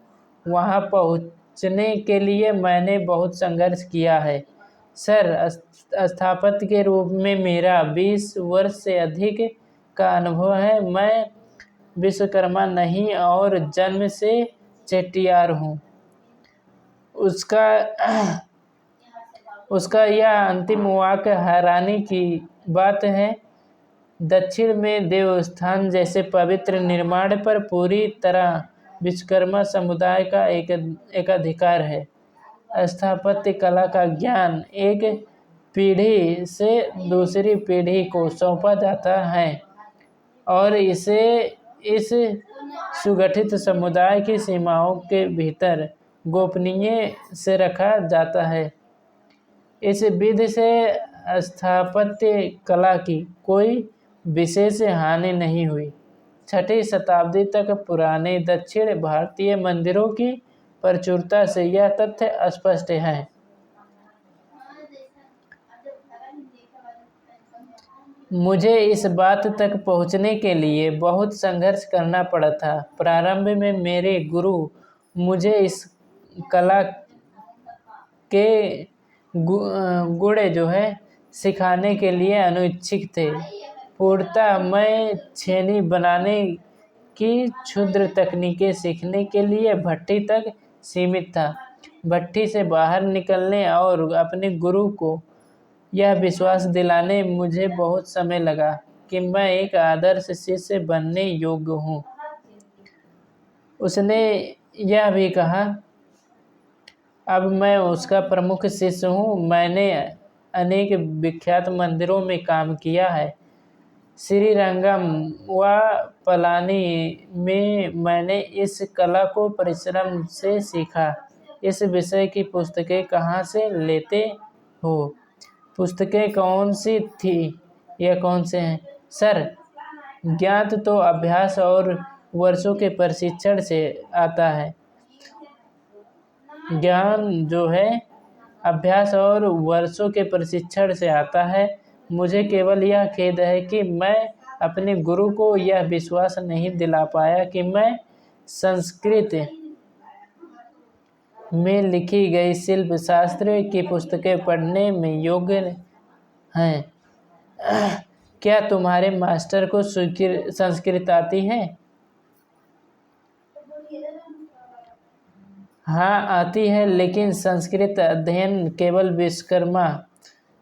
वहाँ पहुँचने के लिए मैंने बहुत संघर्ष किया है सर। स्थापत्य के रूप में मेरा 20 वर्ष से अधिक का अनुभव है। मैं विश्वकर्मा नहीं और जन्म से चेट्टियार हूँ। उसका यह अंतिम वाक्य हैरानी की बात है। दक्षिण में देवस्थान जैसे पवित्र निर्माण पर पूरी तरह विश्वकर्मा समुदाय का एक अधिकार है। स्थापत्य कला का ज्ञान एक पीढ़ी से दूसरी पीढ़ी को सौंपा जाता है और इसे इस सुगठित समुदाय की सीमाओं के भीतर गोपनीय से रखा जाता है। इस विधि से स्थापत्य कला की कोई विशेष हानि नहीं हुई। 6वीं शताब्दी तक पुराने दक्षिण भारतीय मंदिरों की प्रचुरता से यह तथ्य स्पष्ट है। मुझे इस बात तक पहुंचने के लिए बहुत संघर्ष करना पड़ा था। प्रारंभ में मेरे गुरु मुझे इस कला के गुण जो है सिखाने के लिए अनिच्छुक थे। पूर्णतः मैं छेनी बनाने की क्षुद्र तकनीकें सीखने के लिए भट्ठी तक सीमित था। भट्ठी से बाहर निकलने और अपने गुरु को यह विश्वास दिलाने मुझे बहुत समय लगा कि मैं एक आदर्श शिष्य बनने योग्य हूँ। उसने यह भी कहा, अब मैं उसका प्रमुख शिष्य हूँ। मैंने अनेक विख्यात मंदिरों में काम किया है। श्रीरंगम व पलानी में मैंने इस कला को परिश्रम से सीखा। इस विषय की पुस्तकें कहाँ से लेते हो? पुस्तकें कौन सी थी या कौन से हैं? सर, ज्ञान तो अभ्यास और वर्षों के प्रशिक्षण से आता है। ज्ञान जो है अभ्यास और वर्षों के प्रशिक्षण से आता है। मुझे केवल यह खेद है कि मैं अपने गुरु को यह विश्वास नहीं दिला पाया कि मैं संस्कृत में लिखी गई शिल्प शास्त्र की पुस्तकें पढ़ने में योग्य हैं। क्या तुम्हारे मास्टर को संस्कृत आती है? हाँ, आती है, लेकिन संस्कृत अध्ययन केवल विश्वकर्मा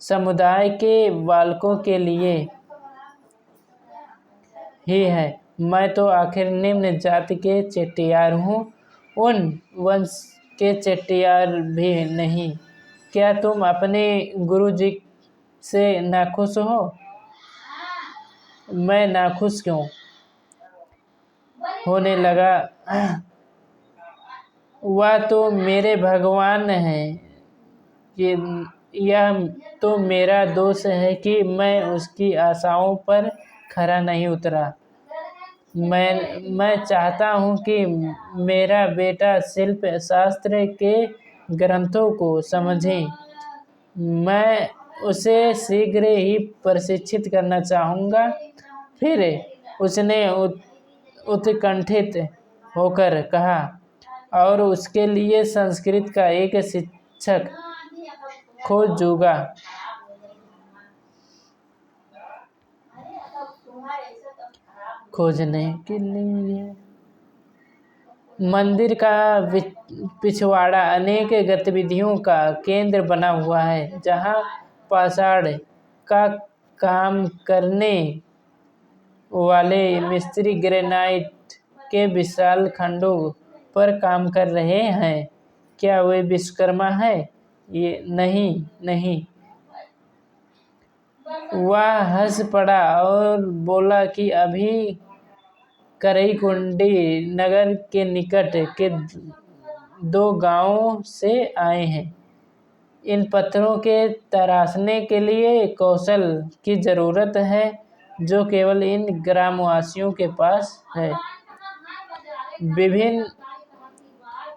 समुदाय के बालकों के लिए ही है। मैं तो आखिर निम्न जाति के चेट्टियार हूँ, उन वंश के चेट्टियार भी नहीं। क्या तुम अपने गुरुजी से नाखुश हो? मैं नाखुश क्यों होने लगा? वह तो मेरे भगवान हैं। यह तो मेरा दोष है कि मैं उसकी आशाओं पर खरा नहीं उतरा। मैं चाहता हूँ कि मेरा बेटा शिल्प शास्त्र के ग्रंथों को समझे। मैं उसे शीघ्र ही प्रशिक्षित करना चाहूँगा। फिर उसने उत्कंठित होकर कहा, और उसके लिए संस्कृत का एक शिक्षक खोजूंगा। खोजने के लिए मंदिर का पिछवाड़ा अनेक गतिविधियों का केंद्र बना हुआ है, जहाँ पाषाण का काम करने वाले मिस्त्री ग्रेनाइट के विशाल खंडों पर काम कर रहे हैं। क्या वे विश्वकर्मा है? ये नहीं। वह हंस पड़ा और बोला कि अभी करईकुंडी नगर के निकट के 2 गांवों से आए हैं। इन पत्थरों के तराशने के लिए कौशल की जरूरत है, जो केवल इन ग्रामवासियों के पास है। विभिन्न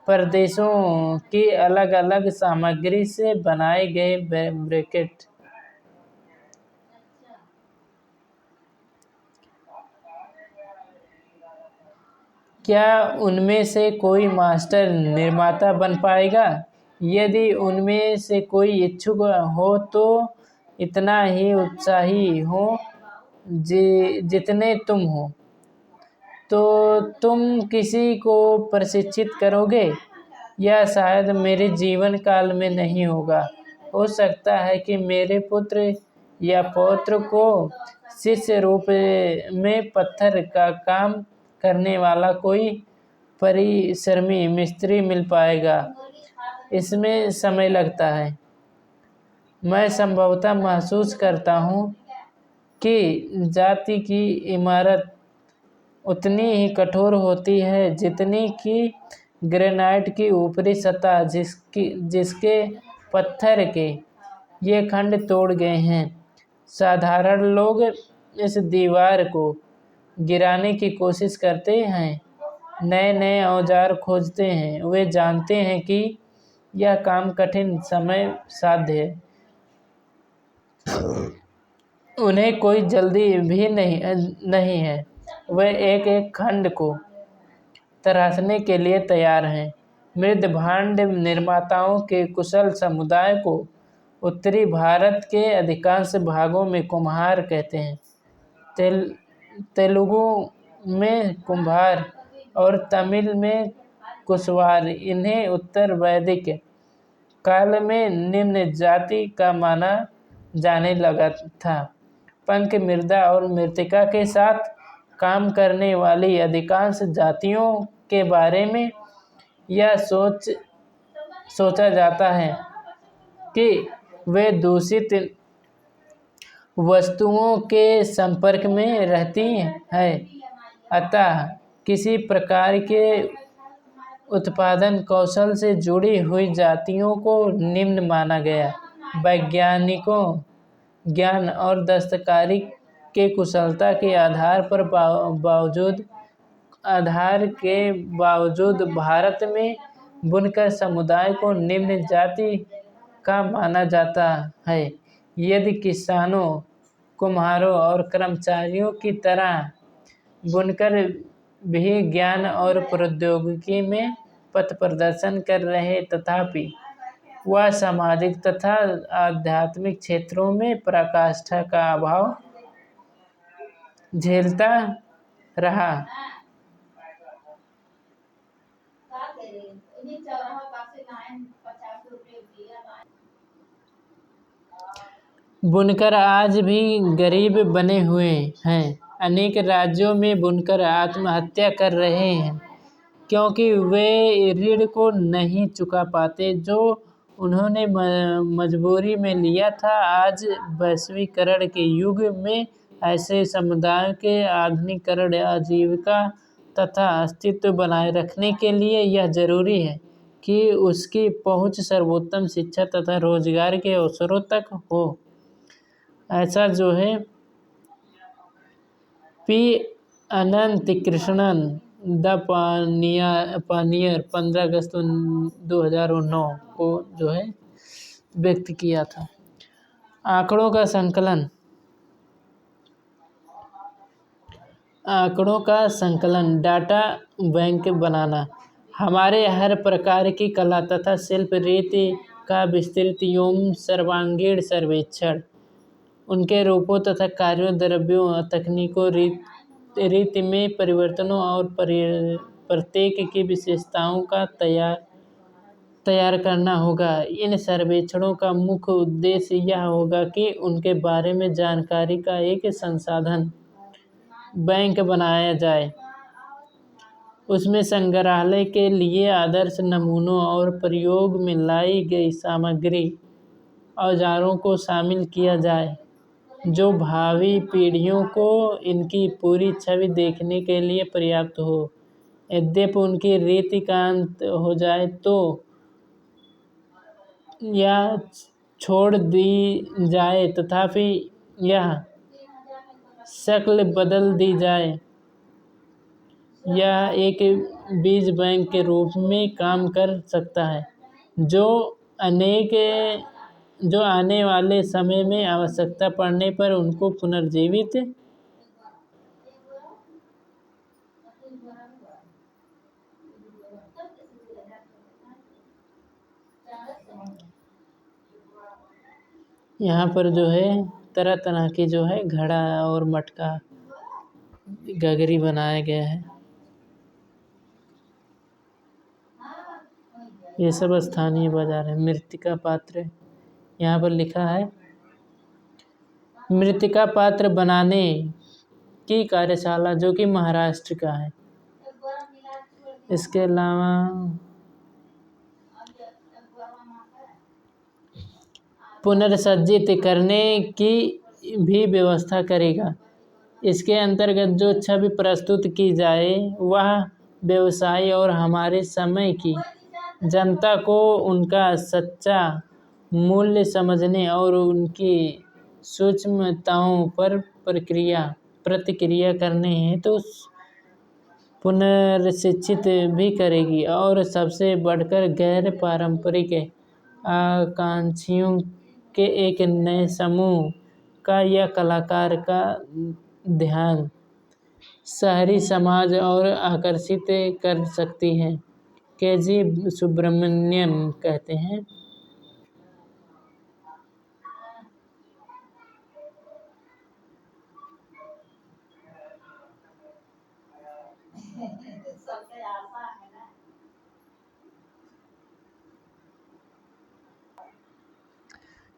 प्रदेशों की अलग-अलग सामग्री से बनाए गए ब्रैकेट क्या उनमें से कोई मास्टर निर्माता बन पाएगा? यदि उनमें से कोई इच्छुक हो तो इतना ही उत्साही हो जितने तुम हो। तो तुम किसी को प्रशिक्षित करोगे? यह शायद मेरे जीवन काल में नहीं होगा। हो सकता है कि मेरे पुत्र या पौत्र को शिष्य रूप में पत्थर का काम करने वाला कोई परिश्रमी मिस्त्री मिल पाएगा। इसमें समय लगता है। मैं संभवतः महसूस करता हूँ कि जाति की इमारत उतनी ही कठोर होती है जितनी कि ग्रेनाइट की ऊपरी सतह, जिसके पत्थर के ये खंड तोड़ गए हैं। साधारण लोग इस दीवार को गिराने की कोशिश करते हैं, नए औजार खोजते हैं। वे जानते हैं कि यह काम कठिन, समय साध्य है। उन्हें कोई जल्दी भी नहीं है। वे एक खंड को तराशने के लिए तैयार हैं। मृद भांड निर्माताओं के कुशल समुदाय को उत्तरी भारत के अधिकांश भागों में कुम्हार कहते हैं। तेलुगु में कुम्हार और तमिल में कुशवार इन्हें उत्तर वैदिक काल में निम्न जाति का माना जाने लगा था। पंख, मृदा और मृत्तिका के साथ काम करने वाली अधिकांश जातियों के बारे में यह सोचा जाता है कि वे दूषित वस्तुओं के संपर्क में रहती हैं। अतः किसी प्रकार के उत्पादन कौशल से जुड़ी हुई जातियों को निम्न माना गया। वैज्ञानिकों ज्ञान और दस्तकारी के कुशलता के बावजूद भारत में बुनकर समुदाय को निम्न जाति का माना जाता है। यदि किसानों कुम्हारों और कर्मचारियों की तरह बुनकर भी ज्ञान और प्रौद्योगिकी में पथ प्रदर्शन कर रहे, तथापि वह सामाजिक तथा आध्यात्मिक क्षेत्रों में पराकाष्ठा का अभाव झेलता रहा। बुनकर आज भी गरीब बने हुए हैं। अनेक राज्यों में बुनकर आत्महत्या कर रहे हैं क्योंकि वे ऋण को नहीं चुका पाते जो उन्होंने मजबूरी में लिया था। आज वैश्वीकरण के युग में ऐसे समुदायों के आधुनिकीकरण, आजीविका तथा अस्तित्व बनाए रखने के लिए यह जरूरी है कि उसकी पहुंच सर्वोत्तम शिक्षा तथा रोजगार के अवसरों तक हो। ऐसा जो है पी अनंतकृष्णन द पानियर 15 अगस्त 2009 को जो है व्यक्त किया था। आंकड़ों का संकलन, डाटा बैंक बनाना। हमारे हर प्रकार की कला तथा शिल्प रीति का विस्तृत एवं सर्वांगीण सर्वेक्षण, उनके रूपों तथा कार्यों, द्रव्यों, तकनीकों, रीति में परिवर्तनों और प्रत्येक की विशेषताओं का तैयार करना होगा। इन सर्वेक्षणों का मुख्य उद्देश्य यह होगा कि उनके बारे में जानकारी का एक संसाधन बैंक बनाया जाए। उसमें संग्रहालय के लिए आदर्श नमूनों और प्रयोग में लाई गई सामग्री, औजारों को शामिल किया जाए जो भावी पीढ़ियों को इनकी पूरी छवि देखने के लिए पर्याप्त हो। यद्यपि उनकी रीति का अंत हो जाए तो या छोड़ दी जाए, तथापि यह शक्ल बदल दी जाए। यह एक बीज बैंक के रूप में काम कर सकता है जो आने वाले समय में आवश्यकता पड़ने पर उनको पुनर्जीवित यहाँ पर जो है तरह तरह की जो है घड़ा और मटका, गगरी बनाया गया है। ये सब स्थानीय बाजार है। मृत्तिका पात्र, यहाँ पर लिखा है मृत्तिका पात्र बनाने की कार्यशाला, जो कि महाराष्ट्र का है। इसके अलावा पुनर्सज्जित करने की भी व्यवस्था करेगा। इसके अंतर्गत जो छवि प्रस्तुत की जाए वह व्यवसायी और हमारे समय की जनता को उनका सच्चा मूल्य समझने और उनकी सूक्ष्मताओं पर प्रतिक्रिया करने हेतु पुनर्शिक्षित भी करेगी और सबसे बढ़कर गैर पारंपरिक आकांक्षियों के एक नए समूह का या कलाकार का ध्यान शहरी समाज और आकर्षित कर सकती है। के.जी. सुब्रमण्यन कहते हैं,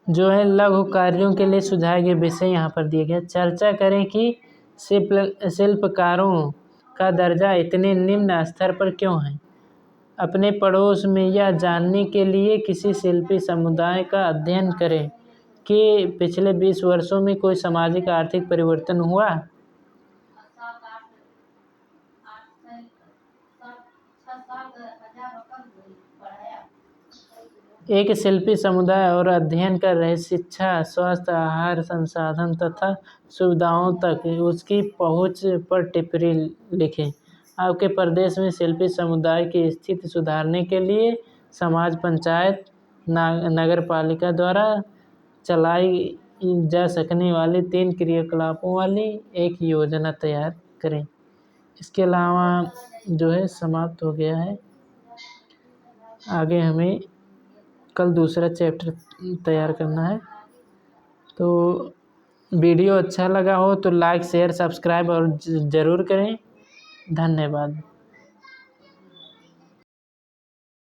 जो है लघु कार्यों के लिए सुझाए गए विषय यहाँ पर दिए गए। चर्चा करें कि शिल्पकारों का दर्जा इतने निम्न स्तर पर क्यों है। अपने पड़ोस में यह जानने के लिए किसी शिल्पी समुदाय का अध्ययन करें कि पिछले 20 वर्षों में कोई सामाजिक आर्थिक परिवर्तन हुआ। एक शिल्पी समुदाय और अध्ययन कर रहे शिक्षा, स्वास्थ्य, आहार, संसाधन तथा सुविधाओं तक उसकी पहुंच पर टिप्पणी लिखें। आपके प्रदेश में शिल्पी समुदाय की स्थिति सुधारने के लिए समाज, पंचायत, नगर पालिका द्वारा चलाई जा सकने वाले 3 क्रियाकलापों वाली एक योजना तैयार करें। इसके अलावा जो है समाप्त हो गया है। आगे हमें कल दूसरा चैप्टर तैयार करना है। तो वीडियो अच्छा लगा हो तो लाइक शेयर सब्सक्राइब और ज़रूर करें। धन्यवाद।